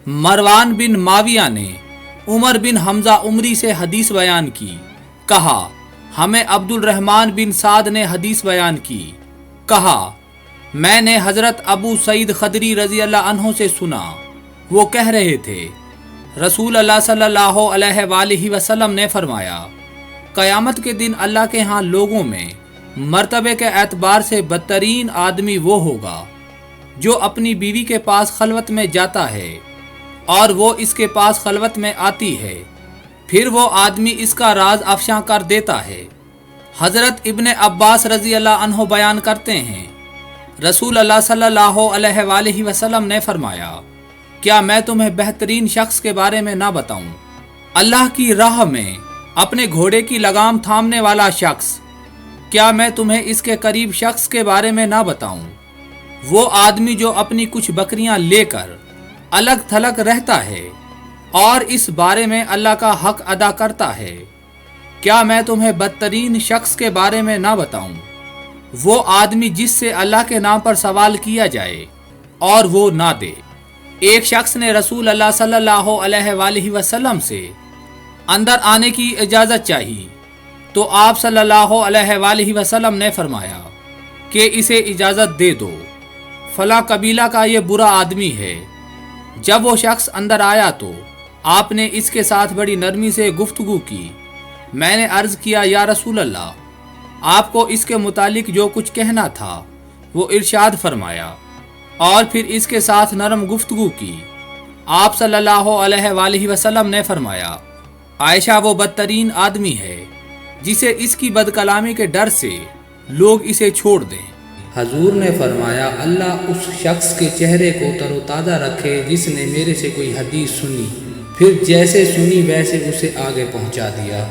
मरवान बिन माविया ने उमर बिन हमजा उमरी से हदीस बयान की। कहा, हमें अब्दुल रहमान बिन साद ने हदीस बयान की। कहा, मैंने हजरत अबू सईद खदरी रजी अल्लाह अन्हो से सुना, वो कह रहे थे, रसूल अल्लाह सल्लल्लाहु अलैहि वसल्लम ने फरमाया, क़यामत के दिन अल्लाह के यहाँ लोगों में मर्तबे के एतबार से बदतरीन आदमी वो होगा जो अपनी बीवी के पास खलवत में जाता है और वो इसके पास खलवत में आती है, फिर वो आदमी इसका राज अफशा कर देता है। हज़रत इब्ने अब्बास रज़ी अल्लाह अन्हो बयान करते हैं, रसूल अल्लाह सल्लल्लाहु अलैहि वसल्लम ने फरमाया, क्या मैं तुम्हें बेहतरीन शख्स के बारे में ना बताऊं? अल्लाह की राह में अपने घोड़े की लगाम थामने वाला शख्स। क्या मैं तुम्हें इसके करीब शख्स के बारे में ना बताऊं? वो आदमी जो अपनी कुछ बकरियां लेकर अलग थलग रहता है और इस बारे में अल्लाह का हक अदा करता है। क्या मैं तुम्हें बदतरीन शख्स के बारे में ना बताऊं? वो आदमी जिससे अल्लाह के नाम पर सवाल किया जाए और वो ना दे। एक शख्स ने रसूल अल्लाह सल्लल्लाहु अलैहि वसल्लम से अंदर आने की इजाज़त चाहिए तो आप सल्लल्लाहु अलैहि वसल्लम ने फरमाया कि इसे इजाज़त दे दो, फला कबीला का ये बुरा आदमी है। जब वो शख्स अंदर आया तो आपने इसके साथ बड़ी नरमी से गुफ्तगू की। मैंने अर्ज़ किया, या रसूल अल्लाह, आपको इसके मुतालिक जो कुछ कहना था वो इरशाद फरमाया, और फिर इसके साथ नरम गुफ्तगू की। आप सल्लल्लाहु अलैहि वसल्लम ने फरमाया, आयशा वो बदतरीन आदमी है जिसे इसकी बदकलामी के डर से लोग इसे छोड़ दें। हजूर ने फरमाया, अल्लाह उस शख्स के चेहरे को तरोताज़ा रखे जिसने मेरे से कोई हदीस सुनी, फिर जैसे सुनी वैसे उसे आगे पहुंचा दिया।